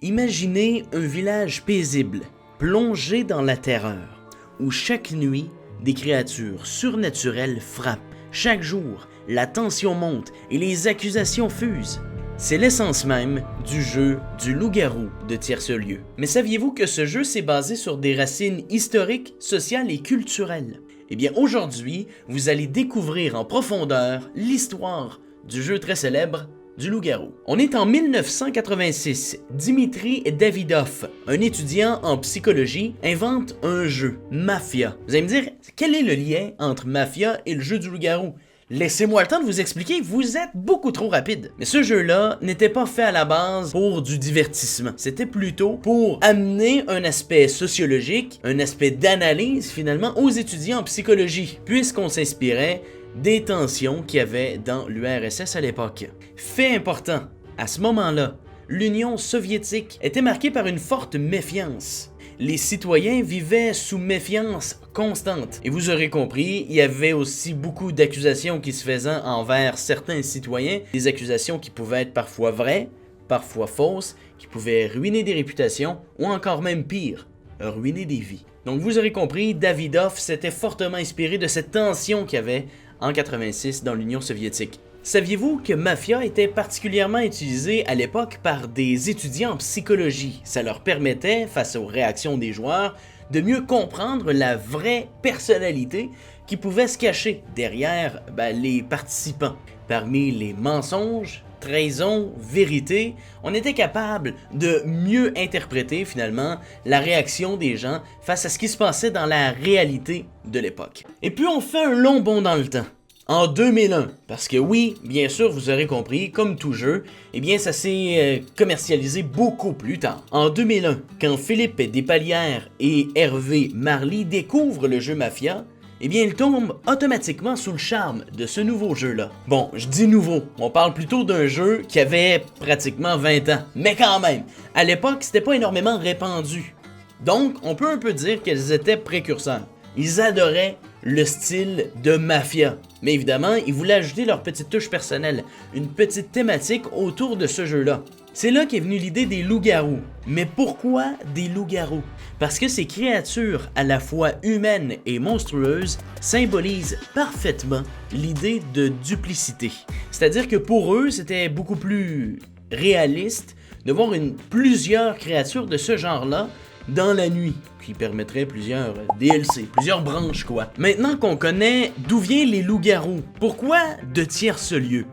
Imaginez un village paisible, plongé dans la terreur, où chaque nuit, des créatures surnaturelles frappent. Chaque jour, la tension monte et les accusations fusent. C'est l'essence même du jeu du loup-garou de Tierce-Lieu. Mais saviez-vous que ce jeu s'est basé sur des racines historiques, sociales et culturelles? Eh bien aujourd'hui, vous allez découvrir en profondeur l'histoire du jeu très célèbre du loup-garou. On est en 1986. Dimitri Davidov, un étudiant en psychologie, invente un jeu, Mafia. Vous allez me dire, quel est le lien entre Mafia et le jeu du loup-garou? Laissez-moi le temps de vous expliquer, vous êtes beaucoup trop rapide. Mais ce jeu-là n'était pas fait à la base pour du divertissement. C'était plutôt pour amener un aspect sociologique, un aspect d'analyse finalement aux étudiants en psychologie, puisqu'on s'inspirait des tensions qu'il y avait dans l'URSS à l'époque. Fait important, à ce moment-là, l'Union soviétique était marquée par une forte méfiance. Les citoyens vivaient sous méfiance constante. Et vous aurez compris, il y avait aussi beaucoup d'accusations qui se faisaient envers certains citoyens, des accusations qui pouvaient être parfois vraies, parfois fausses, qui pouvaient ruiner des réputations, ou encore même pire, ruiner des vies. Donc vous aurez compris, Davidov s'était fortement inspiré de cette tension qu'il y avait en 86 dans l'Union soviétique. Saviez-vous que Mafia était particulièrement utilisé à l'époque par des étudiants en psychologie? Ça leur permettait, face aux réactions des joueurs, de mieux comprendre la vraie personnalité qui pouvait se cacher derrière les participants. Parmi les mensonges, trahisons, vérités, on était capable de mieux interpréter finalement la réaction des gens face à ce qui se passait dans la réalité de l'époque. Et puis on fait un long bond dans le temps. En 2001, parce que oui, bien sûr, vous aurez compris, comme tout jeu, eh bien ça s'est commercialisé beaucoup plus tard. En 2001, quand Philippe Despalières et Hervé Marly découvrent le jeu Mafia, eh bien ils tombent automatiquement sous le charme de ce nouveau jeu-là. Bon, je dis nouveau, on parle plutôt d'un jeu qui avait pratiquement 20 ans, mais quand même, à l'époque, c'était pas énormément répandu. Donc, on peut un peu dire qu'ils étaient précurseurs. Ils adoraient le style de Mafia. Mais évidemment, ils voulaient ajouter leur petite touche personnelle, une petite thématique autour de ce jeu-là. C'est là qu'est venue l'idée des loups-garous. Mais pourquoi des loups-garous? Parce que ces créatures à la fois humaines et monstrueuses symbolisent parfaitement l'idée de duplicité. C'est-à-dire que pour eux, c'était beaucoup plus réaliste de voir plusieurs créatures de ce genre-là dans la nuit, qui permettrait plusieurs DLC, plusieurs branches quoi. Maintenant qu'on connaît d'où viennent les loups-garous, pourquoi de Tierce-Lieu?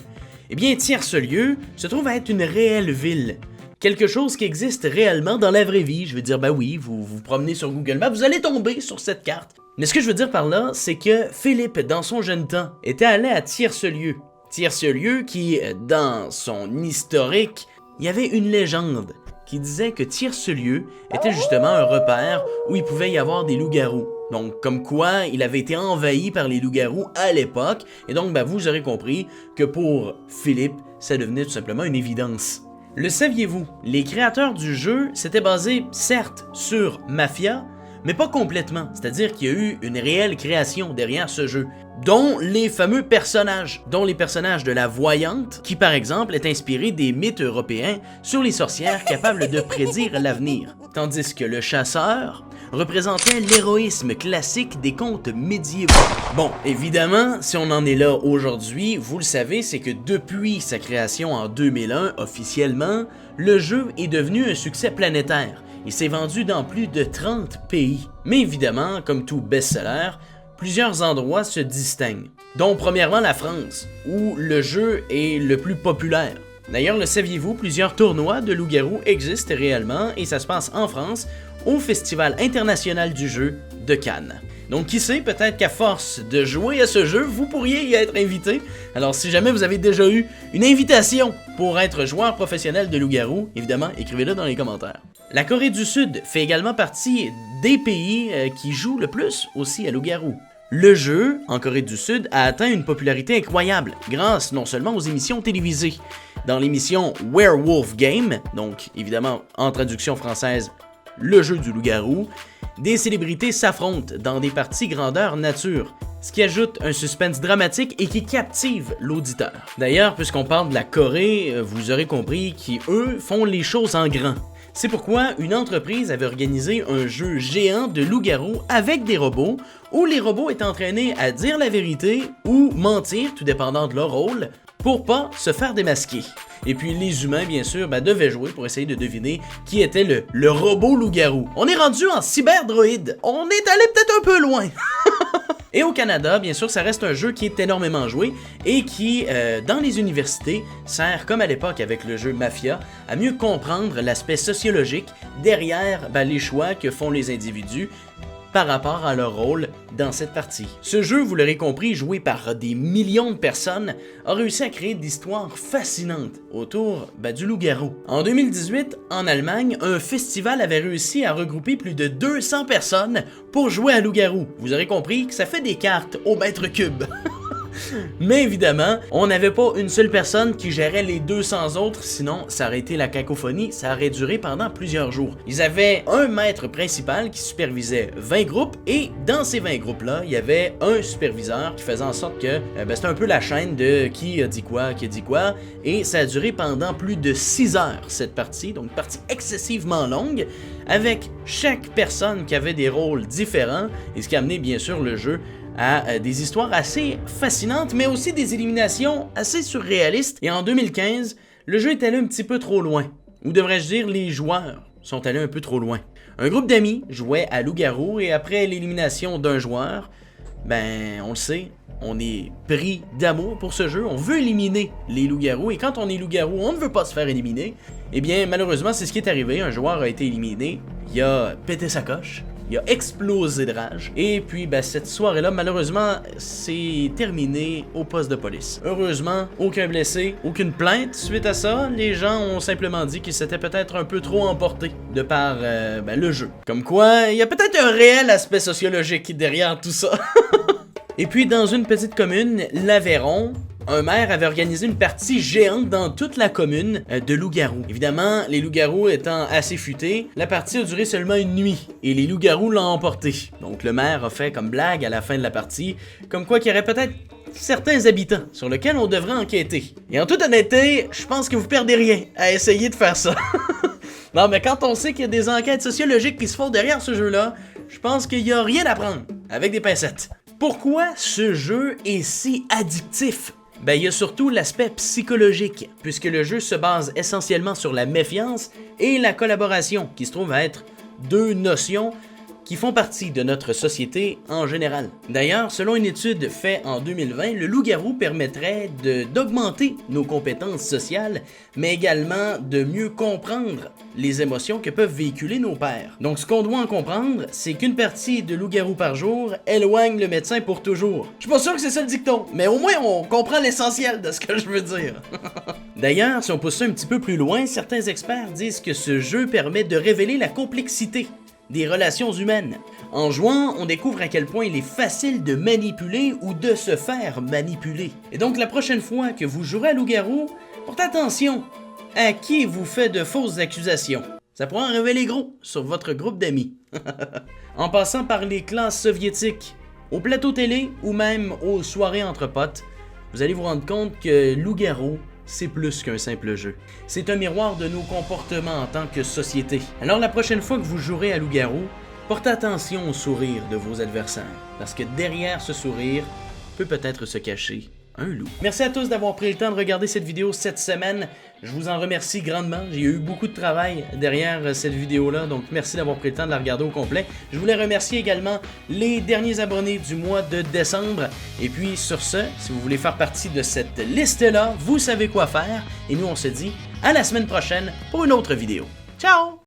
Eh bien Tierce-Lieu se trouve à être une réelle ville, quelque chose qui existe réellement dans la vraie vie. Je veux dire, oui, vous vous promenez sur Google Maps, vous allez tomber sur cette carte. Mais ce que je veux dire par là, c'est que Philippe, dans son jeune temps, était allé à Tierce-Lieu. Tierce-Lieu qui, dans son historique, il y avait une légende qui disait que Tierce-Lieu était justement un repère où il pouvait y avoir des loups-garous. Donc, comme quoi, il avait été envahi par les loups-garous à l'époque, et donc vous aurez compris que pour Philippe, ça devenait tout simplement une évidence. Le saviez-vous? Les créateurs du jeu s'étaient basés, certes, sur Mafia, mais pas complètement, c'est-à-dire qu'il y a eu une réelle création derrière ce jeu, dont les fameux personnages, dont les personnages de la voyante, qui par exemple est inspiré des mythes européens sur les sorcières capables de prédire l'avenir, tandis que le chasseur représentait l'héroïsme classique des contes médiévaux. Bon, évidemment, si on en est là aujourd'hui, vous le savez, c'est que depuis sa création en 2001, officiellement, le jeu est devenu un succès planétaire. Il s'est vendu dans plus de 30 pays. Mais évidemment, comme tout best-seller, plusieurs endroits se distinguent, dont premièrement la France, où le jeu est le plus populaire. D'ailleurs, le saviez-vous, plusieurs tournois de loup-garou existent réellement et ça se passe en France, au Festival international du jeu de Cannes. Donc qui sait, peut-être qu'à force de jouer à ce jeu, vous pourriez y être invité. Alors si jamais vous avez déjà eu une invitation pour être joueur professionnel de loup-garou, évidemment, écrivez-le dans les commentaires. La Corée du Sud fait également partie des pays qui jouent le plus aussi à loup-garou. Le jeu, en Corée du Sud, a atteint une popularité incroyable, grâce non seulement aux émissions télévisées. Dans l'émission Werewolf Game, donc évidemment en traduction française, le jeu du loup-garou, des célébrités s'affrontent dans des parties grandeur nature, ce qui ajoute un suspense dramatique et qui captive l'auditeur. D'ailleurs, puisqu'on parle de la Corée, vous aurez compris qu'eux font les choses en grand. C'est pourquoi une entreprise avait organisé un jeu géant de loup-garou avec des robots, où les robots étaient entraînés à dire la vérité ou mentir, tout dépendant de leur rôle, pour pas se faire démasquer. Et puis les humains, bien sûr, devaient jouer pour essayer de deviner qui était le robot loup-garou. On est rendu en cyberdroïde. On est allé peut-être un peu loin. Et au Canada, bien sûr, ça reste un jeu qui est énormément joué et qui, dans les universités, sert, comme à l'époque avec le jeu Mafia, à mieux comprendre l'aspect sociologique derrière les choix que font les individus par rapport à leur rôle dans cette partie. Ce jeu, vous l'aurez compris, joué par des millions de personnes, a réussi à créer des histoires fascinantes autour du loup-garou. En 2018, en Allemagne, un festival avait réussi à regrouper plus de 200 personnes pour jouer à loup-garou. Vous aurez compris que ça fait des cartes au mètre cube. Mais évidemment, on n'avait pas une seule personne qui gérait les 200 autres, sinon ça aurait été la cacophonie, ça aurait duré pendant plusieurs jours. Ils avaient un maître principal qui supervisait 20 groupes et dans ces 20 groupes-là, il y avait un superviseur qui faisait en sorte que c'était un peu la chaîne de qui a dit quoi, et ça a duré pendant plus de 6 heures cette partie, donc partie excessivement longue, avec chaque personne qui avait des rôles différents, et ce qui a amené bien sûr le jeu à des histoires assez fascinantes, mais aussi des éliminations assez surréalistes. Et en 2015, le jeu est allé un petit peu trop loin. Ou devrais-je dire, les joueurs sont allés un peu trop loin. Un groupe d'amis jouait à loup-garou et après l'élimination d'un joueur, on le sait, on est pris d'amour pour ce jeu, on veut éliminer les loups-garous et quand on est loup-garou, on ne veut pas se faire éliminer. Eh bien, malheureusement, c'est ce qui est arrivé, un joueur a été éliminé, il a pété sa coche. Il a explosé de rage. Et puis, cette soirée-là, malheureusement, c'est terminé au poste de police. Heureusement, aucun blessé, aucune plainte suite à ça. Les gens ont simplement dit qu'ils s'étaient peut-être un peu trop emportés de par le jeu. Comme quoi, il y a peut-être un réel aspect sociologique derrière tout ça. Et puis, dans une petite commune, l'Aveyron, un maire avait organisé une partie géante dans toute la commune de loups-garous. Évidemment, les loups-garous étant assez futés, la partie a duré seulement une nuit et les loups-garous l'ont emporté. Donc le maire a fait comme blague à la fin de la partie, comme quoi qu'il y aurait peut-être certains habitants sur lesquels on devrait enquêter. Et en toute honnêteté, je pense que vous perdez rien à essayer de faire ça. Non, mais quand on sait qu'il y a des enquêtes sociologiques qui se font derrière ce jeu-là, je pense qu'il y a rien à prendre avec des pincettes. Pourquoi ce jeu est si addictif? Il y a surtout l'aspect psychologique, puisque le jeu se base essentiellement sur la méfiance et la collaboration, qui se trouvent à être deux notions qui font partie de notre société en général. D'ailleurs, selon une étude faite en 2020, le loup-garou permettrait d'augmenter nos compétences sociales, mais également de mieux comprendre les émotions que peuvent véhiculer nos pairs. Donc ce qu'on doit en comprendre, c'est qu'une partie de loup-garou par jour éloigne le médecin pour toujours. Je suis pas sûr que c'est ça le dicton, mais au moins on comprend l'essentiel de ce que je veux dire. D'ailleurs, si on pousse ça un petit peu plus loin, certains experts disent que ce jeu permet de révéler la complexité des relations humaines. En jouant, on découvre à quel point il est facile de manipuler ou de se faire manipuler. Et donc la prochaine fois que vous jouerez à loup-garou, portez attention à qui vous fait de fausses accusations. Ça pourra en révéler gros sur votre groupe d'amis. En passant par les classes soviétiques, au plateau télé ou même aux soirées entre potes, vous allez vous rendre compte que loup-garou, c'est plus qu'un simple jeu. C'est un miroir de nos comportements en tant que société. Alors la prochaine fois que vous jouerez à loup-garou, portez attention au sourire de vos adversaires, parce que derrière ce sourire peut peut-être se cacher un loup. Merci à tous d'avoir pris le temps de regarder cette vidéo cette semaine. Je vous en remercie grandement. J'ai eu beaucoup de travail derrière cette vidéo-là, donc merci d'avoir pris le temps de la regarder au complet. Je voulais remercier également les derniers abonnés du mois de décembre. Et puis sur ce, si vous voulez faire partie de cette liste-là, vous savez quoi faire. Et nous, on se dit à la semaine prochaine pour une autre vidéo. Ciao!